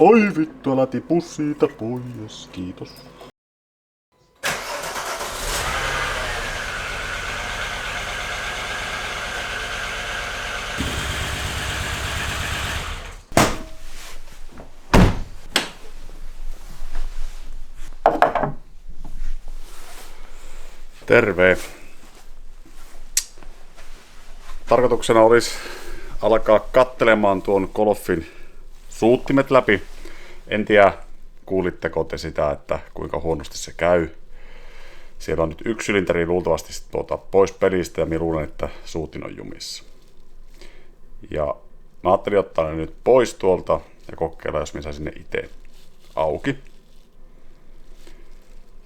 Oi vittu, älä tipu siitä pois, kiitos. Terve. Tarkoituksena olisi alkaa kattelemaan tuon Golfin suuttimet läpi. En tiedä, kuulitteko te sitä, että kuinka huonosti se käy. Siellä on nyt yksi sylinteri luultavasti pois pelistä ja minä luulen, että suutin on jumissa. Ja mä ajattelin ottaa ne nyt pois tuolta ja kokeilla, jos minä saisin ne itse auki.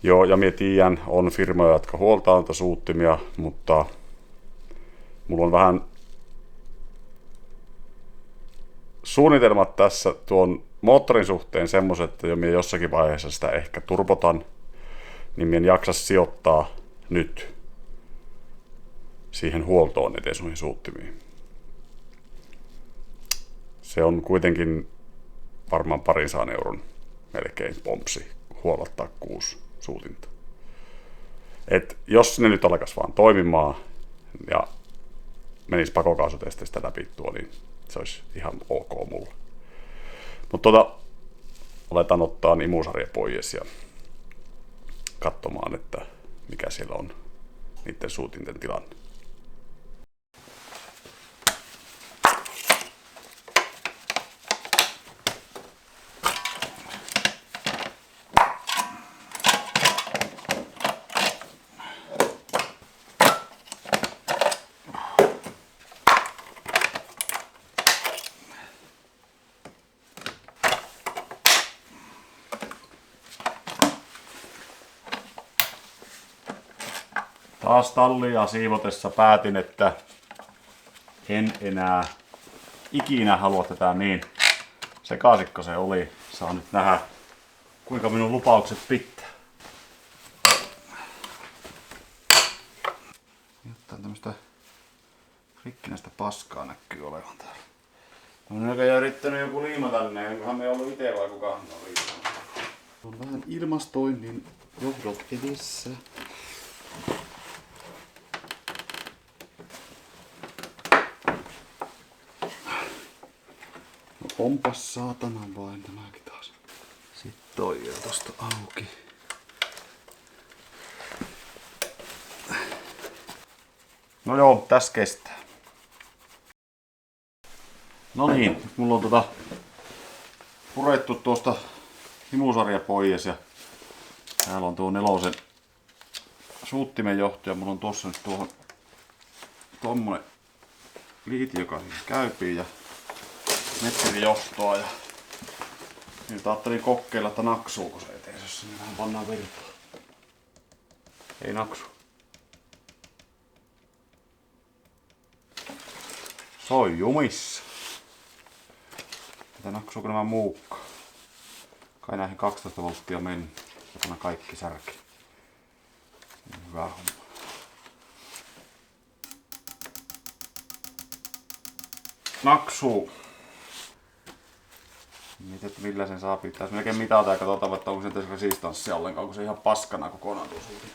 Joo, ja minä tiedän, on firmoja, jotka huoltaa noita suuttimia, mutta mulla on vähän suunnitelmat tässä tuon moottorin suhteen semmoset, että jo minä jossakin vaiheessa sitä ehkä turbotan, niin minä en jaksa sijoittaa nyt siihen huoltoon edes noihin suuttimiin. Se on kuitenkin varmaan 200 euron melkein pompsi huollattaa 6 suutinta. Et jos ne nyt alkaisi vaan toimimaan ja menisi pakokaasutesteistä läpi tuo, niin se olisi ihan ok mulla. Mutta aletaan ottaa imusarja pois ja katsomaan, että mikä siellä on niiden suutinten tilanne. Taas tallia siivotessa päätin, että en enää ikinä halua tätä niin sekaisikko se oli. Saa nyt nähdä, kuinka minun lupaukset pitää. Jotain tämmöstä rikkinäistä paskaa näkyy olevan täällä. Mä oon näköjään yrittänyt joku liimata tänne, onkohan me ollut ite vai kukaan on liimata. On vähän ilmastoinnin johdot edessä. Onpas saatana vain tämäkin taas. Sitten toi vielä tosta auki. No joo, tässä kestää. No niin, nyt mulla on purettu tuosta imusarja pois ja täällä on tuo 4 suuttimen johto ja mulla on tossa nyt tuohon tommonen liiti, joka siihen käypii ja metrijohtoa ja nyt ajattelin kokeilla, että naksuuko se eteen, jos sinne vähän pannaan virtaa. Ei naksu. Se on jumissa. Tätä naksuuko nämä muukkaa? Kai näihin 12 volttia meni. Ja panna kaikki särki. Hyvä homma. Naksuu. Mietin, että millä sen saa pitää. Melkein mitata ja katsotaan, että onko se tässä resistanssia ollenkaan, kun se ihan paskana kokonaan tuo suutin.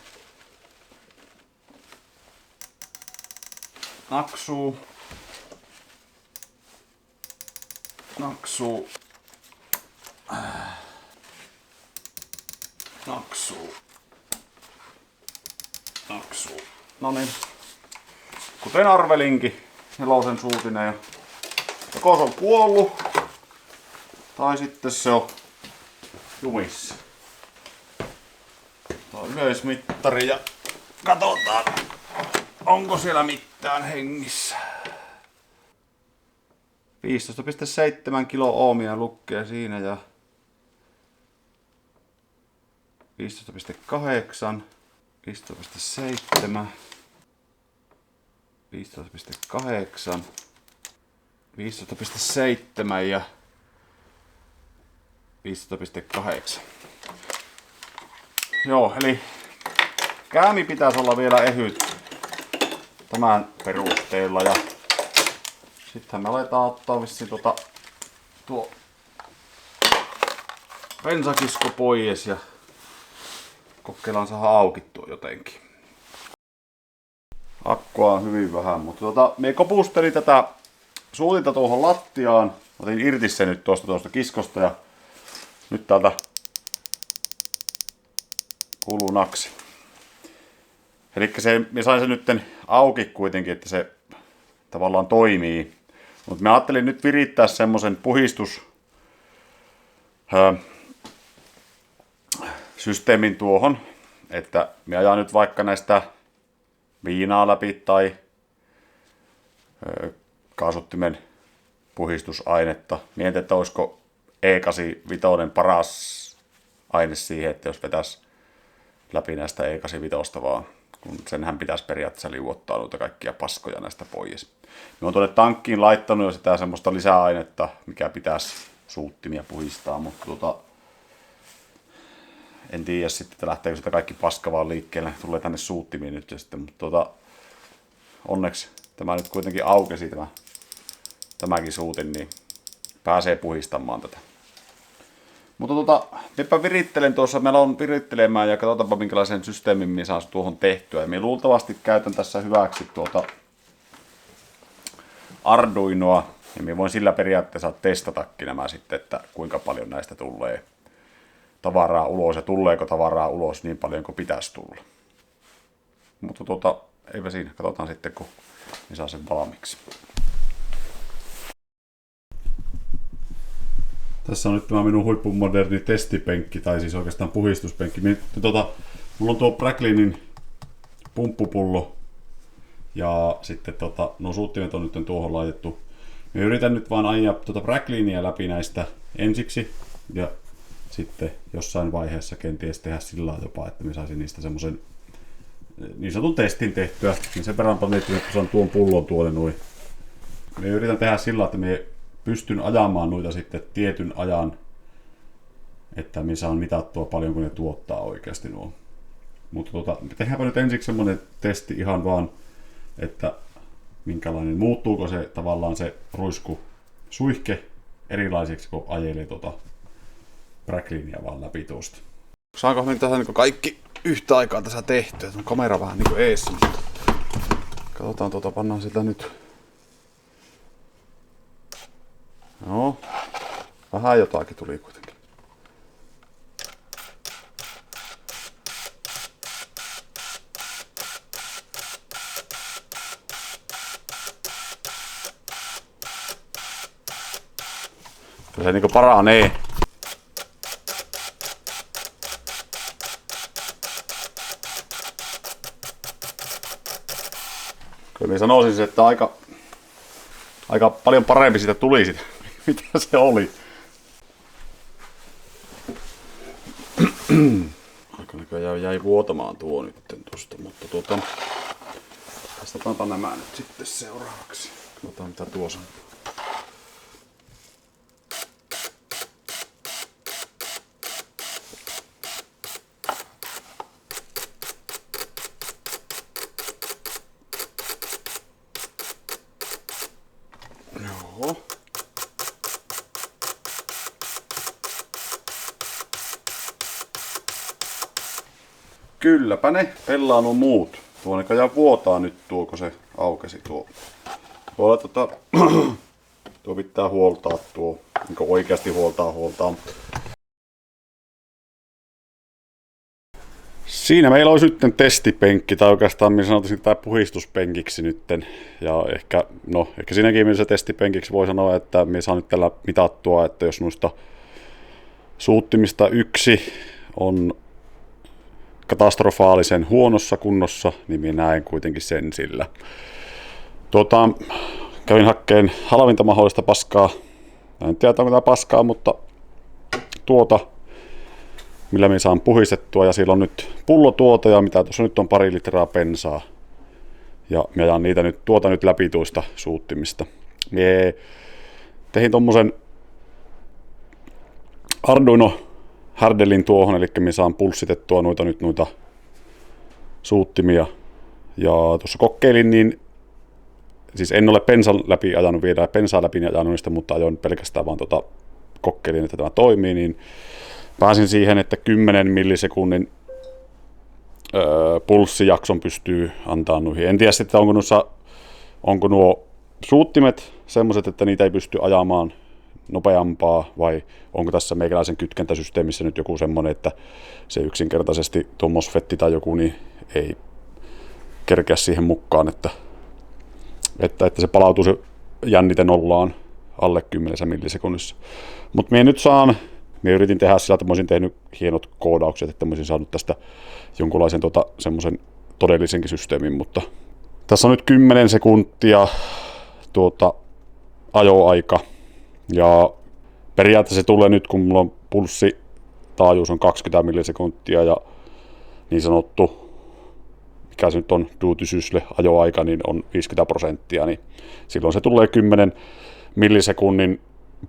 Naksuu. Naksuu. Naksuu. Naksuu. Noniin. Kuten arvelinkin, 4 suutinen ja joko se on kuollut. Tai sitten se on jumissa. Tuo on yleismittari ja katsotaan, onko siellä mitään hengissä. 15,7 kilo-oomia lukee siinä ja 15,8, 15,7, 15,8, 15,7 ja 15,8. Joo, eli käämi pitäisi olla vielä ehyt tämän perusteella ja sitten me aletaan ottaa vissiin tuo bensakisko pois ja kokeillaan saada aukittua jotenkin. Akkua on hyvin vähän, mutta me kopustelin tätä suutinta tuohon lattiaan. Otin irti sen nyt tuosta kiskosta ja nyt täältä kuuluu naksi. Elikkä me sain sen nyt auki kuitenkin, että se tavallaan toimii. Mutta mä ajattelin nyt virittää semmosen systeemin tuohon, että me ajan nyt vaikka näistä viinaa läpi tai kaasuttimen puhistusainetta. Mietin, että olisiko E85 paras aine siihen, että jos vetäisi läpi näistä E85 vaan, kun senhän pitäisi periaatteessa liuottaa noita kaikkia paskoja näistä pois. Me on tuonne tankkiin laittanut jo sitä semmoista lisäainetta, mikä pitäisi suuttimia puhistaa, mutta en tiedä sitten, että lähteekö sitä kaikki paska vaan liikkeelle, tulee tänne suuttimiin nyt sitten, mutta onneksi tämä nyt kuitenkin aukesi tämäkin suutin, niin pääsee puhistamaan tätä. Mutta minäpä virittelen tuossa, meillä on virittelemään ja katsotaanpa minkälaisen systeemin minä saan tuohon tehtyä. Ja minä luultavasti käytän tässä hyväksi Arduinoa ja minä voin sillä periaatteessa testatakin nämä sitten, että kuinka paljon näistä tulee tavaraa ulos ja tuleeko tavaraa ulos niin paljon kuin pitäisi tulla. Mutta eipä siinä, katsotaan sitten kun minä saan sen valmiiksi. Tässä on nyt tämä minun huippumoderni testipenkki, tai siis oikeastaan puhistuspenkki. Mulla on tuo Bracklinin pumppupullo ja sitten nuo suuttimet on nyt tuohon laitettu. Mä yritän nyt vaan ajaa Bracklinia läpi näistä ensiksi ja sitten jossain vaiheessa kenties tehdä sillä lailla jopa, että mä saisin niistä semmoisen niin sanotun testin tehtyä. Niin sen verran miettinyt, että saan tuon pullon tuonne noin. Mä yritän tehdä sillä lailla, että mä pystyn ajamaan noita sitten tietyn ajan, että me saan mitattua paljonko ne tuottaa oikeasti nuo. Mutta tehdäänpä nyt ensiksi semmonen testi ihan vaan, että minkälainen, muuttuuko se tavallaan se ruisku suihke erilaiseksi, kun ajelee Bracklinia vaan läpi tuosta. Saanko me tässä niin kaikki yhtä aikaa tässä tehtyä? On kamera vähän niin kuin eessä. Katsotaan, pannaan sitä nyt. No, vähän jotakin tuli kuitenkin. Kyllä se niinku paranee. Kyllä minä sanoisin, että aika paljon parempi siitä tuli sitä. Mitä se oli? Aika näköjään jäi vuotamaan tuo nyt tuosta, mutta testataanpa nämä nyt sitten seuraavaksi. Katsotaan mitä tuossa on. Joo. Kylläpä ne pelaa nuo muut. Tuo näköjään vuotaa nyt tuo, kun se aukesi tuo. Tuo pitää huoltaa tuo. Niin oikeasti huoltaa. Siinä meillä olisi nyt testipenkki, tai oikeastaan minä sanoisin tämä puhistuspenkiksi nytten. Ja ehkä siinäkin mielessä testipenkiksi voi sanoa, että minä saan nyt tällä mitattua, että jos noista suuttimista yksi on katastrofaalisen huonossa kunnossa, niin minä näen kuitenkin sen sillä. Kävin hakkeen halvinta mahdollista paskaa. En tiedä, onko tämä paskaa, mutta millä minä saan puhistettua. Ja siellä on nyt pullotuote, ja mitä tuossa nyt on 2 litraa bensaa. Ja minä ajan niitä nyt läpi tuosta suuttimista. Minä tein tommosen Arduino härdelin tuohon, eli minä saan pulssitettua noita suuttimia. Ja tuossa kokeilin, niin siis en ole bensaa läpi ajanut niistä, mutta ajoin pelkästään vaan kokeilin, että tämä toimii, niin pääsin siihen, että 10 millisekunnin pulssijakson pystyy antaa noihin. En tiedä sitten, onko nuo suuttimet semmoiset, että niitä ei pysty ajamaan nopeampaa, vai onko tässä meikäläisen kytkentäsysteemissä nyt joku semmoinen, että se yksinkertaisesti tuo MOSFET tai joku niin ei kerkeä siihen mukaan, että se palautuu se jännite nollaan alle 10 millisekunnissa. Mutta minä yritin tehdä sillä, että mä olisin tehnyt hienot koodaukset, että mä olisin saanut tästä jonkunlaisen semmoisen todellisenkin systeemin, mutta tässä on nyt 10 sekuntia ajoaika, ja periaatteessa se tulee nyt, kun mulla on pulssitaajuus on 20 millisekuntia ja niin sanottu, mikä se nyt on, duutysysle ajoaika, niin on 50%, niin silloin se tulee 10 millisekunnin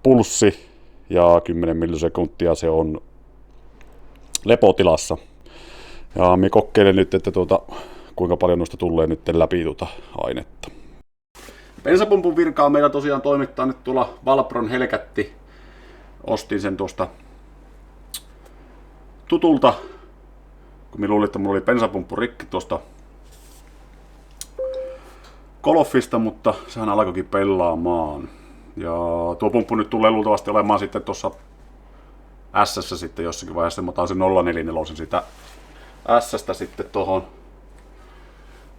pulssi ja 10 millisekuntia se on lepotilassa. Ja minä kokeilen nyt, että kuinka paljon noista tulee nyt läpi ainetta. Bensapumpun virkaa meillä tosiaan toimittaa nyt tuolla Valpron Hellcatti. Ostin sen tuosta tutulta, kun minä luulin, että mulla oli bensapumppu rikki tuosta Golfista, mutta sehän alkoikin pelaamaan. Ja tuo pumppu nyt tulee luultavasti olemaan sitten tuossa S-ssä sitten jossakin vaiheessa. Mä otan sen 044 sitä S-stä sitten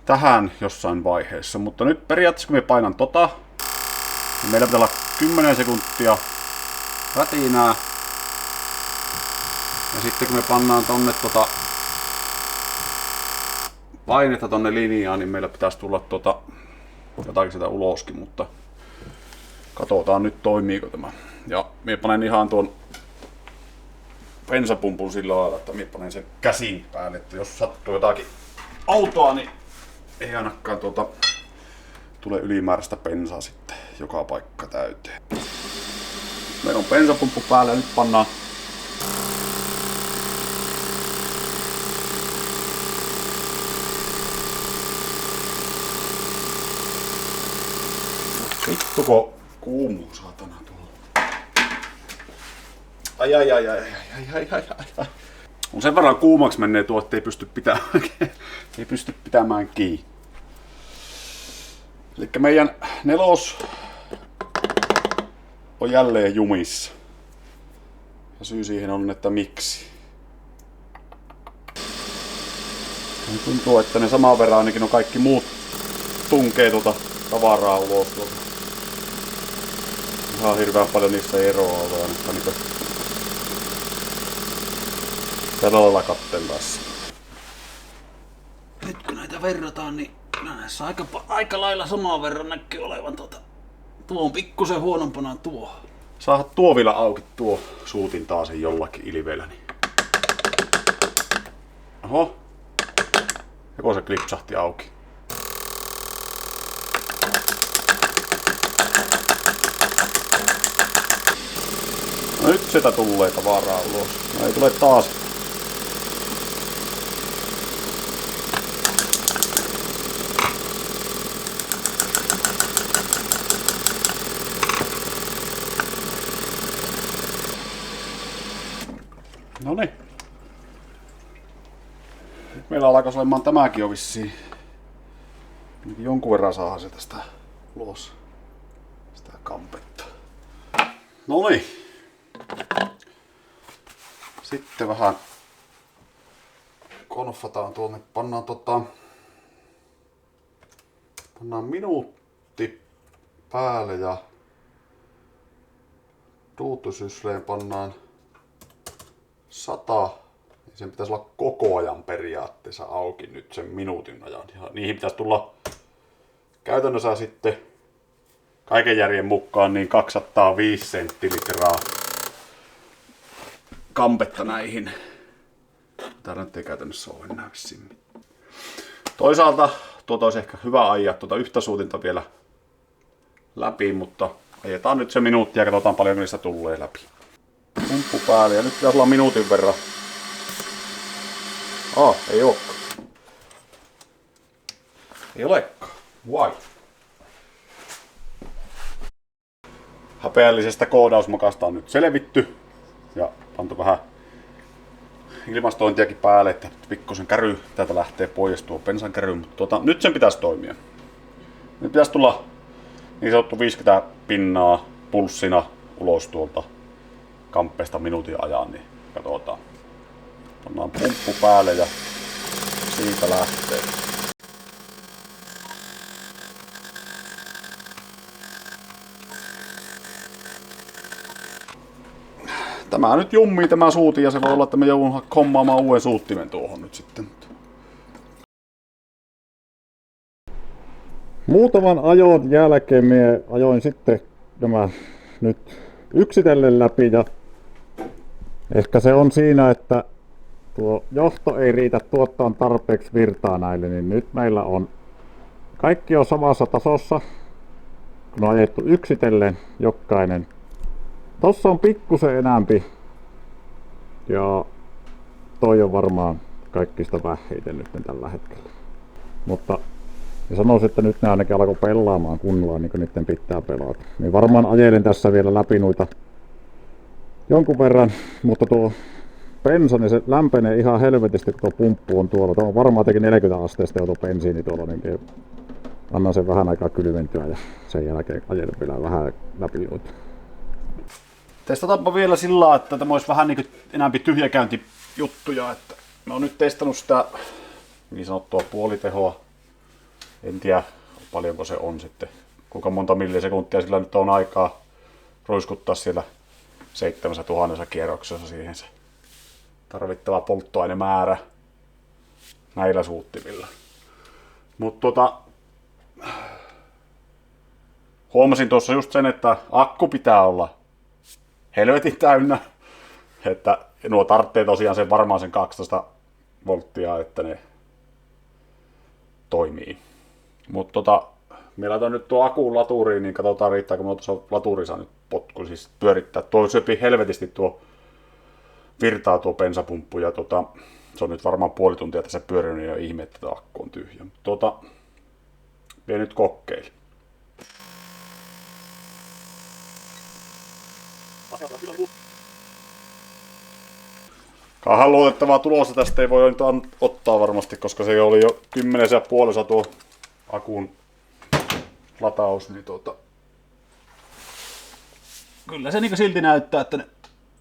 tähän jossain vaiheessa. Mutta nyt periaatteessa kun mä painan niin meillä pitää olla 10 sekuntia rätinää. Ja sitten kun me pannaan tonne painetta tonne linjaan, niin meillä pitäisi tulla jotakin sitä uloskin, mutta katsotaan nyt toimiiko tämä. Ja minä panen ihan tuon bensapumpun sillä lailla, että minä panen sen käsin päälle, että jos sattuu jotakin autoa, niin ei ainakaan tule ylimääräistä bensaa sitten joka paikka täyteen. Meillä on bensapumppu päällä ja nyt pannaan vittuko kuumuu saatana tuolla. Ai. On sen verran kuumaksi menee tuo, ettei pysty pitämään kiinni. Elikkä meidän nelos on jälleen jumissa. Ja syy siihen on, että miksi. Ja tuntuu, että ne saman verran ainakin on kaikki muut tunkee tavaraa ulos. Ihan hirveän paljon niistä eroa on, että niinku tällä lailla katteltaessa. Nyt kun näitä verrataan, niin näissä aika lailla saman verran näkyy olevan tuo on pikkusen huonompana tuo. Saada tuo vielä auki tuo suutin taas jollakin ilveellä. Niin. Oho. Joko se klipsahti auki. No nyt sitä tulee tavaraa ulos. No ei tule taas. Noniin. Nyt meillä alkaisi olemaan tämäkin jo vissiin. Jonkun verran saadaan se tästä ulos. Sitä kampetta. Noniin. Sitten vähän konfataan tuonne. Pannaan minuutti päälle ja duutysysleen pannaan 100. Sen pitäisi olla koko ajan periaatteessa auki nyt sen minuutin ajan. Ja niihin pitäisi tulla käytännössä sitten kaiken järjen mukaan niin 205 sentilitraa kampetta näihin. Täällä nyt ei käytännössä ole enää vissiin. Toisaalta olisi ehkä hyvä ajaa yhtä suutinta vielä läpi, mutta ajetaan nyt se minuutti ja katsotaan paljonko niistä tulee läpi. Pumppu päälle ja nyt pitäisi olla minuutin verran. Ei olekaan. Ei olekaan. Why? Häpeällisestä koodausmakasta on nyt selvitty ja pantu vähän ilmastointiakin päälle, että pikkusen käry täältä lähtee pois tuo bensan käry, mutta nyt sen pitäisi toimia. Nyt pitäisi tulla niin sanottu 50 pinnaa pulssina ulos tuolta kamppeesta minuutin ajan, niin katsotaan. Pannaan pumppu päälle ja siitä lähtee. Tämä nyt jummii tämä suuti ja se voi olla, että me joudun hommaamaan uuden suuttimen tuohon nyt sitten. Muutaman ajon jälkeen minä ajoin sitten nämä nyt yksitellen läpi ja ehkä se on siinä, että tuo johto ei riitä tuottaa tarpeeksi virtaa näille, niin nyt meillä on kaikki on samassa tasossa, kun on ajettu yksitellen jokainen. Tossa on pikkusen enämpi ja toi on varmaan kaikista vähiten nyt tällä hetkellä. Mutta ja sanoisin, että nyt ne ainakin alkoi pelaamaan kunnolla, niin kuin niiden pitää pelata. Niin varmaan ajelen tässä vielä läpi noita jonkun verran, mutta tuo bensa, niin se lämpenee ihan helvetisti, kun tuo pumppu on tuolla. Tuo on varmaan teki 40 asteesta jo tuo bensiini tuolla, niin annan sen vähän aikaa kylmentyä ja sen jälkeen ajelen vielä vähän läpi noita. Testataanpa vielä sillä lailla, että tämä olisi vähän niin kuin enemmän tyhjäkäyntijuttuja, että mä oon nyt testannut sitä niin sanottua puolitehoa. En tiedä paljonko se on sitten, kuinka monta millisekuntia sillä nyt on aikaa ruiskuttaa siellä 7000 kierroksessa siihen se tarvittava polttoainemäärä näillä suuttimilla. Mutta huomasin tuossa just sen, että akku pitää olla helvetin täynnä, että nuo tarvitsee tosiaan sen varmaan sen 12 volttia, että ne toimii. Mutta me laitan nyt tuo akun laturiin, niin katsotaan riittääkö minulla tuossa laturissa nyt potku, siis pyörittää. Tuo syöpii helvetisti tuo virtaa tuo bensapumppu ja se on nyt varmaan puoli tuntia tässä pyörinyt ja ihme, että akku on tyhjä. Vie nyt kokeili. Kahan luotettavaa tulosta tästä ei voi nyt ottaa varmasti, koska se oli jo 10,5 tuo akun lataus, niin kyllä se niin silti näyttää, että ne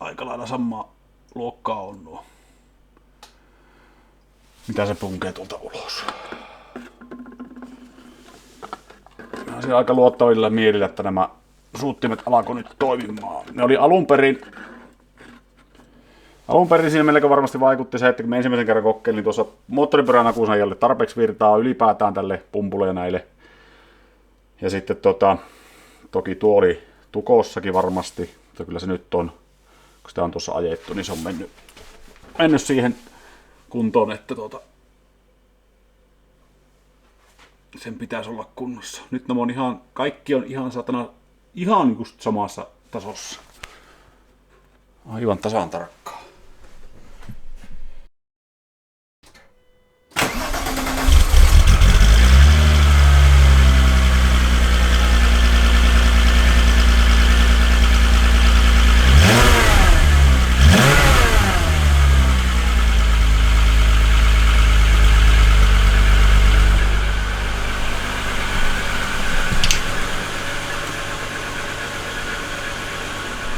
aika lailla samaa luokkaa on nuo. Mitä se punkee tuolta ulos? Mä olisin aika luottavilla mielillä, että nämä suuttimet alkoi nyt toimimaan. Ne oli alun perin siinä melko varmasti vaikutti se, että kun me ensimmäisen kerran kokeilin tuossa moottoripyörän akusajalle tarpeeksi virtaa ylipäätään tälle pumpulle ja näille. Ja sitten toki tuo oli tukossakin varmasti, mutta kyllä se nyt on, kun sitä on tuossa ajettu, niin se on mennyt siihen kuntoon, että sen pitäisi olla kunnossa. Nyt nämä on kaikki on ihan satana, ihan just samassa tasossa. Aivan tasan tarkkaan.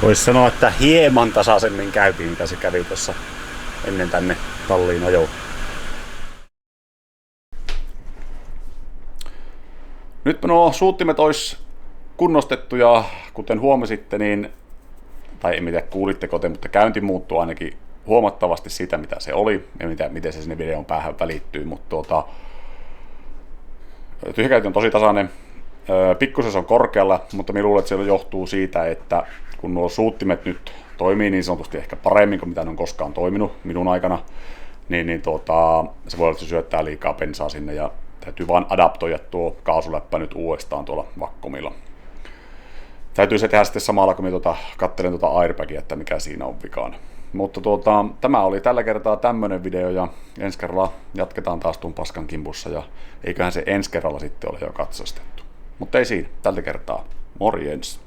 Voisi sanoa, että hieman tasaisemmin käytiin, mitä se kävi tuossa ennen tänne talliin ajoon. Nyt nuo suuttimet olisi kunnostettu ja kuten huomasitte, niin, tai en tiedä kuulitteko te, mutta käynti muuttui ainakin huomattavasti siitä, mitä se oli ja miten se sinne videon päähän välittyy. Mutta tyhjäkäynti on tosi tasainen. Pikkusen se on korkealla, mutta minä luulen, että se johtuu siitä, että kun nuo suuttimet nyt toimii niin sanotusti ehkä paremmin kuin mitä ne on koskaan toiminut minun aikana, niin se voi olla, että se syöttää liikaa bensaa sinne ja täytyy vaan adaptoida tuo kaasuläppä nyt uudestaan tuolla vakkomilla. Täytyy se tehdä sitten samalla, kun minä katselen airbagia, että mikä siinä on vikana. Mutta tämä oli tällä kertaa tämmönen video ja ensi kerralla jatketaan taas tuon paskan kimpussa ja eiköhän se ensi kerralla sitten ole jo katsastettu. Mutta ei siinä, tältä kertaa. Morjens!